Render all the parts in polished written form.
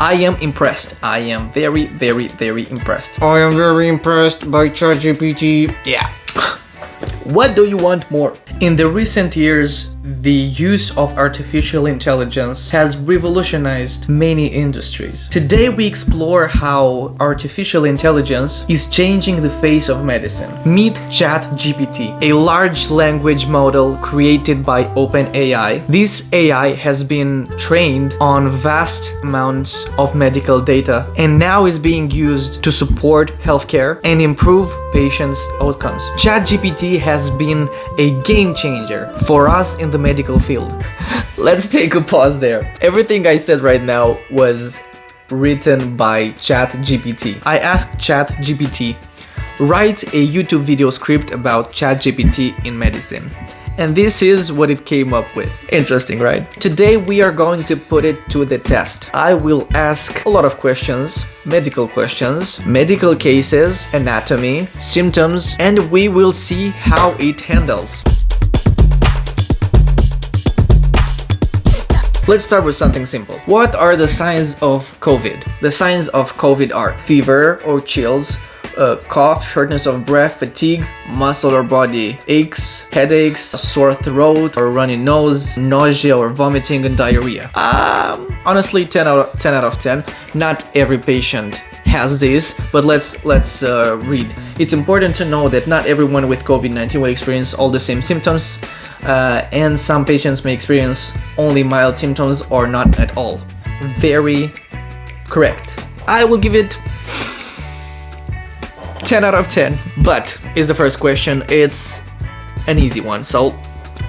I am impressed. I am very, very, very impressed. I am very impressed by ChatGPT. Yeah. What do you want more? In the recent years, the use of artificial intelligence has revolutionized many industries. Today we explore how artificial intelligence is changing the face of medicine. Meet ChatGPT, a large language model created by OpenAI. This AI has been trained on vast amounts of medical data and now is being used to support healthcare and improve patients' outcomes. ChatGPT has been a game changer for us in the medical field. Let's take a pause there. Everything I said right now was written by ChatGPT. I asked ChatGPT, write a YouTube video script about ChatGPT in medicine. And this is what it came up with. Interesting, right? Today we are going to put it to the test. I will ask a lot of questions, medical cases, anatomy, symptoms, and we will see how it handles. Let's start with something simple. What are the signs of COVID? The signs of COVID are fever or chills, cough, shortness of breath, fatigue, muscle or body aches, headaches, a sore throat or runny nose, nausea or vomiting, and diarrhea. Honestly, 10 out of 10. Not every patient has this, but let's read. It's important to know that not everyone with COVID-19 will experience all the same symptoms, and some patients may experience only mild symptoms or not at all. Very correct. I will give it 10 out of 10, but is the first question. It's an easy one, so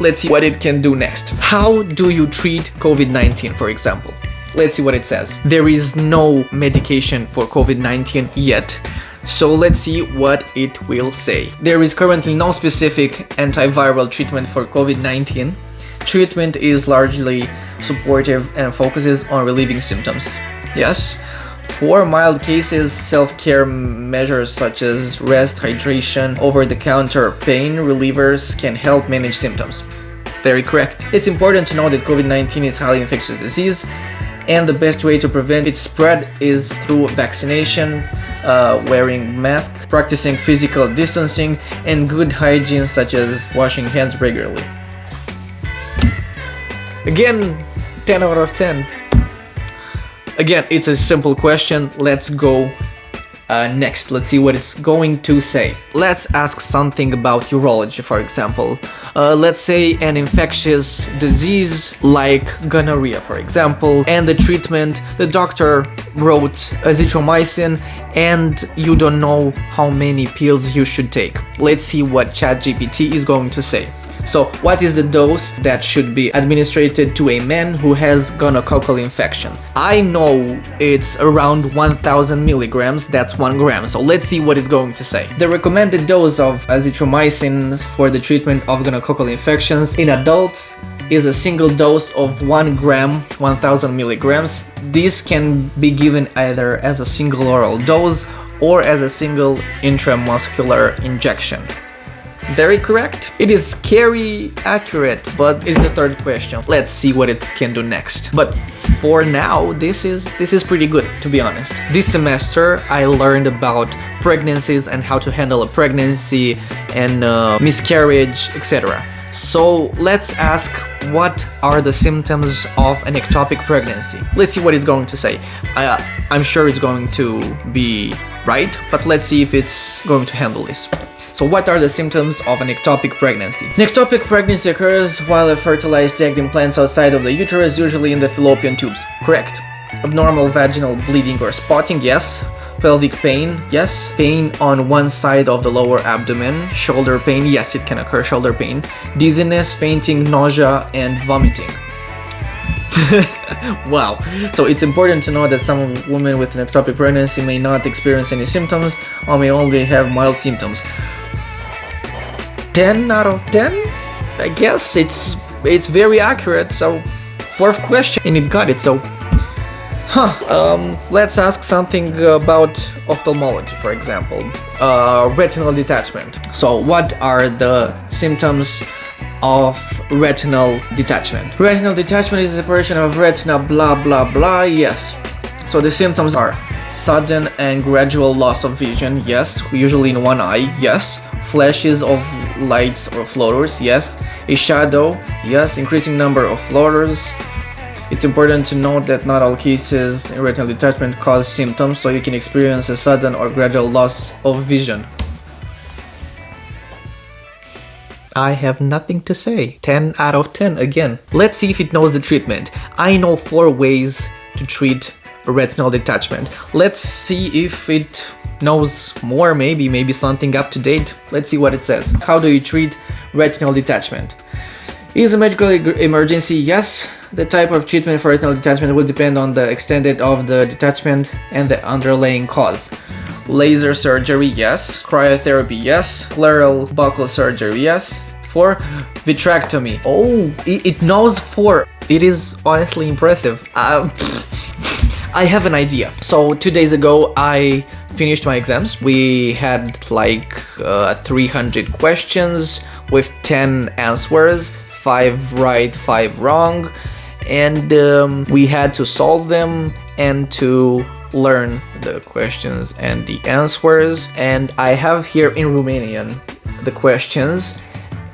let's see what it can do next. How do you treat COVID-19, for example? Let's see what it says. There is no medication for COVID-19 yet, so let's see what it will say. There is currently no specific antiviral treatment for COVID-19. Treatment is largely supportive and focuses on relieving symptoms. Yes. For mild cases, self-care measures such as rest, hydration, over-the-counter pain relievers can help manage symptoms. Very correct. It's important to know that COVID-19 is a highly infectious disease, and the best way to prevent its spread is through vaccination, wearing masks, practicing physical distancing, and good hygiene such as washing hands regularly. Again, 10 out of 10. Again, it's a simple question. Let's go next. Let's see what it's going to say. Let's ask something about urology, for example. Let's say an infectious disease like gonorrhea, for example, and the treatment, the doctor wrote azithromycin and you don't know how many pills you should take. Let's see what ChatGPT is going to say. So, what is the dose that should be administered to a man who has gonococcal infection? I know it's around 1000 milligrams, that's 1 gram. So let's see what it's going to say. The recommended dose of azithromycin for the treatment of gonococcal infections in adults is a single dose of 1 gram, 1000 milligrams. This can be given either as a single oral dose or as a single intramuscular injection. Very correct. It is scary accurate, but it's the third question. Let's see what it can do next. But for now, this is pretty good, to be honest. This semester, I learned about pregnancies and how to handle a pregnancy and miscarriage, etc. So let's ask, what are the symptoms of an ectopic pregnancy? Let's see what it's going to say. I'm sure it's going to be right, but let's see if it's going to handle this. So what are the symptoms of an ectopic pregnancy? An ectopic pregnancy occurs while a fertilized egg implants outside of the uterus, usually in the fallopian tubes. Correct. Abnormal vaginal bleeding or spotting, yes. Pelvic pain, yes. Pain on one side of the lower abdomen. Shoulder pain, yes, it can occur, shoulder pain. Dizziness, fainting, nausea, and vomiting. Wow. So it's important to know that some women with an ectopic pregnancy may not experience any symptoms or may only have mild symptoms. 10 out of 10? I guess it's very accurate. So fourth question, and it got it. So let's ask something about ophthalmology, for example. Retinal detachment. So what are the symptoms of retinal detachment? Retinal detachment is the separation of retina, blah blah blah, yes. So the symptoms are sudden and gradual loss of vision, yes, usually in one eye, yes. Flashes of lights or floaters, yes. A shadow, yes. Increasing number of floaters. It's important to note that not all cases in retinal detachment cause symptoms, so you can experience a sudden or gradual loss of vision. I have nothing to say. 10 out of 10 again. Let's see if it knows the treatment. I know 4 ways to treat retinal detachment. Let's see if it knows more, maybe something up to date. Let's see what it says. How do you treat retinal detachment? Is a medical emergency? Yes. The type of treatment for retinal detachment will depend on the extent of the detachment and the underlying cause. Laser surgery, yes. Cryotherapy, yes. Scleral buccal surgery, yes. 4. Vitrectomy. Oh, it knows 4. It is honestly impressive. I have an idea. So 2 days ago, I finished my exams. We had like 300 questions with 10 answers, 5 right, 5 wrong, and we had to solve them and to learn the questions and the answers. And I have here in Romanian the questions,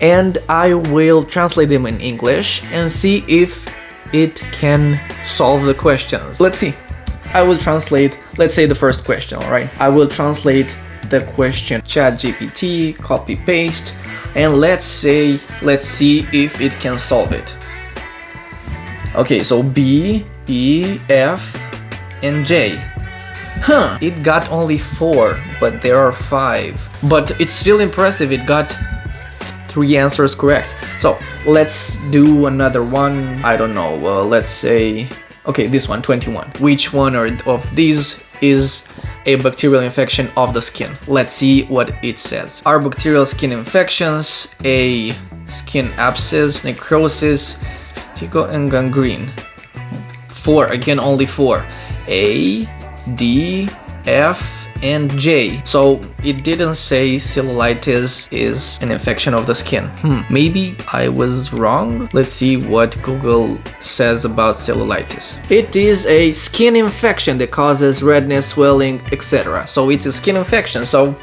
and I will translate them in English and see if it can solve the questions. Let's see. I will translate, let's say the first question, alright? I will translate the question ChatGPT, copy paste, and let's see if it can solve it. Okay, so B, E, F, and J. It got only 4, but there are 5. But it's still impressive, it got 3 answers correct. So let's do another one. I don't know, let's say, okay, this one, 21. Which one of these is a bacterial infection of the skin? Let's see what it says. Are bacterial skin infections a skin abscess, necrosis, tico, and gangrene? 4, again, only 4. A, D, F, and J. So it didn't say cellulitis is an infection of the skin. Maybe I was wrong. Let's see what Google says about cellulitis. It is a skin infection that causes redness, swelling, etc. So it's a skin infection. So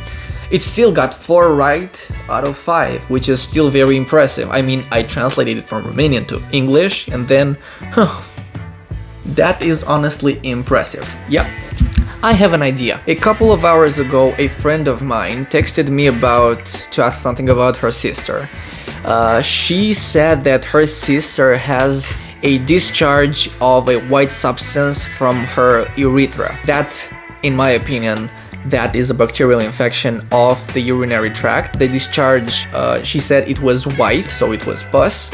it still got 4 right out of 5, which is still very impressive. I mean, I translated it from Romanian to English, and then, that is honestly impressive. Yeah. I have an idea. A couple of hours ago, a friend of mine texted me to ask something about her sister. She said that her sister has a discharge of a white substance from her urethra. That, in my opinion, that is a bacterial infection of the urinary tract. The discharge, she said it was white, so it was pus.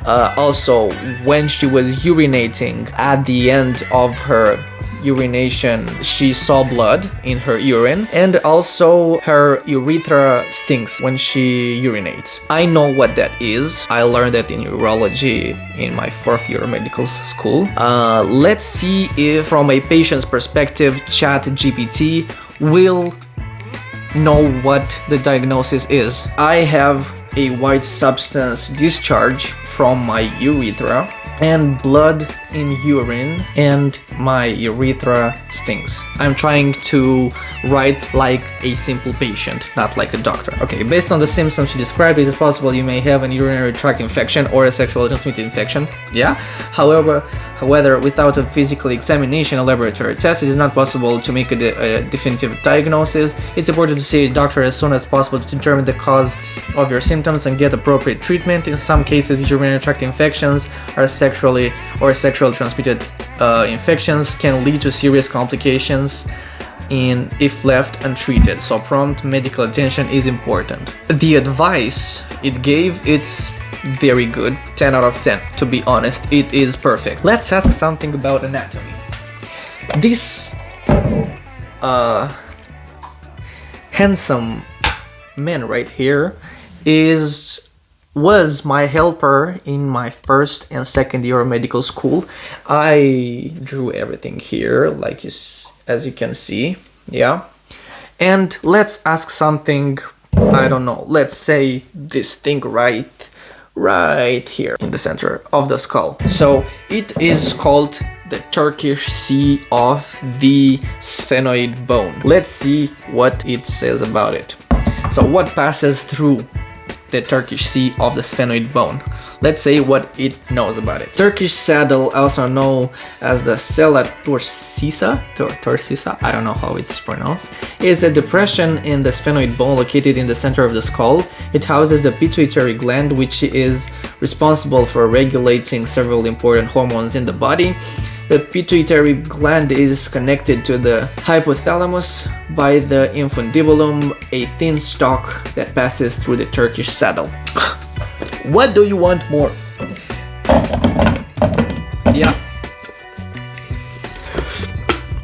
Also, when she was urinating, at the end of her urination, she saw blood in her urine, and also her urethra stinks when she urinates. I know what that is. I learned that in urology in my 4th year of medical school. Let's see if, from a patient's perspective, ChatGPT will know what the diagnosis is. I have a white substance discharge from my urethra and blood in urine, and my urethra stinks. I'm trying to write like a simple patient, not like a doctor. Okay, based on the symptoms you described, it is possible you may have an urinary tract infection or a sexually transmitted infection. Yeah. However, without a physical examination, a laboratory test, it is not possible to make a definitive diagnosis. It's important to see a doctor as soon as possible to determine the cause of your symptoms and get appropriate treatment. In some cases, urinary tract infections are sexually transmitted infections can lead to serious complications if left untreated, so prompt medical attention is important. The advice it gave, it's very good, 10 out of 10. To be honest, it is perfect. Let's ask something about anatomy. This handsome man right here was my helper in my 1st and 2nd year of medical school. I drew everything here, like as you can see, yeah. And let's ask something, I don't know, let's say this thing right here in the center of the skull. So it is called the Turkish sea of the sphenoid bone. Let's see what it says about it. So what passes through the Turkish sea of the sphenoid bone? Let's say what it knows about it. Turkish saddle, also known as the sella torsisa, I don't know how it's pronounced, is a depression in the sphenoid bone located in the center of the skull. It houses the pituitary gland, which is responsible for regulating several important hormones in the body. The pituitary gland is connected to the hypothalamus by the infundibulum, a thin stalk that passes through the Turkish saddle. What do you want more? Yeah.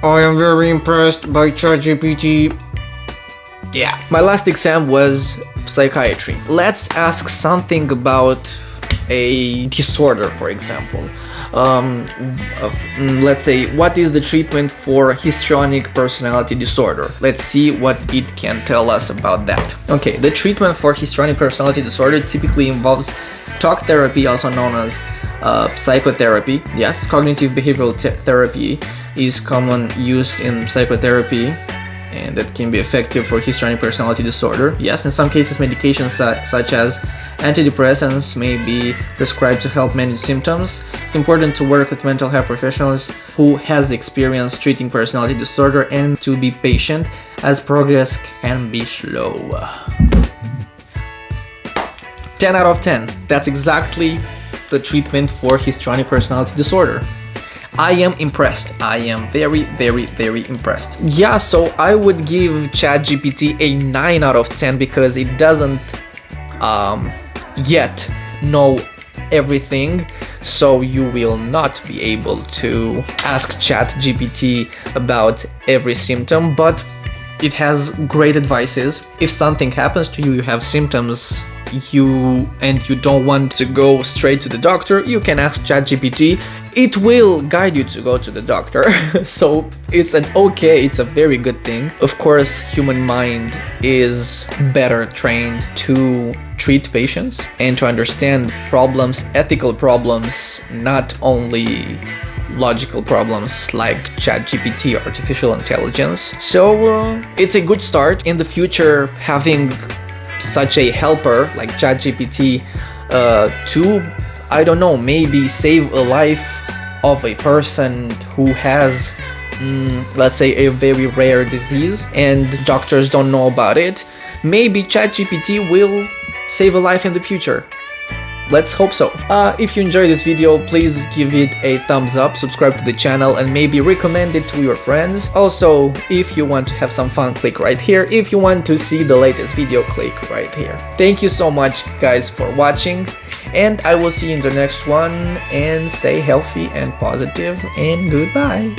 I am very impressed by ChatGPT. Yeah. My last exam was psychiatry. Let's ask something about a disorder, for example. Let's say, what is the treatment for histrionic personality disorder? Let's see what it can tell us about that. Okay, the treatment for histrionic personality disorder typically involves talk therapy, also known as psychotherapy. Yes, cognitive behavioral therapy is common used in psychotherapy, and that can be effective for histrionic personality disorder. Yes, in some cases, medications such as antidepressants may be prescribed to help manage symptoms. It's important to work with mental health professionals who has experience treating personality disorder and to be patient, as progress can be slow. 10 out of 10. That's exactly the treatment for histrionic personality disorder. I am impressed. I am very, very, very impressed. Yeah, so I would give ChatGPT a 9 out of 10 because it doesn't yet know everything, so you will not be able to ask ChatGPT about every symptom, but it has great advices. If something happens to you, you have symptoms, you don't want to go straight to the doctor, you can ask ChatGPT. It will guide you to go to the doctor. So it's a very good thing. Of course, human mind is better trained to treat patients and to understand problems, ethical problems, not only logical problems like ChatGPT, artificial intelligence. So it's a good start. In the future, having such a helper like ChatGPT to, I don't know, maybe save a life of a person who has, let's say, a very rare disease and doctors don't know about it, maybe ChatGPT will save a life in the future. Let's hope so. If you enjoyed this video, please give it a thumbs up, subscribe to the channel, and maybe recommend it to your friends. Also, if you want to have some fun, click right here. If you want to see the latest video, click right here. Thank you so much, guys, for watching, and I will see you in the next one, and stay healthy and positive, and goodbye.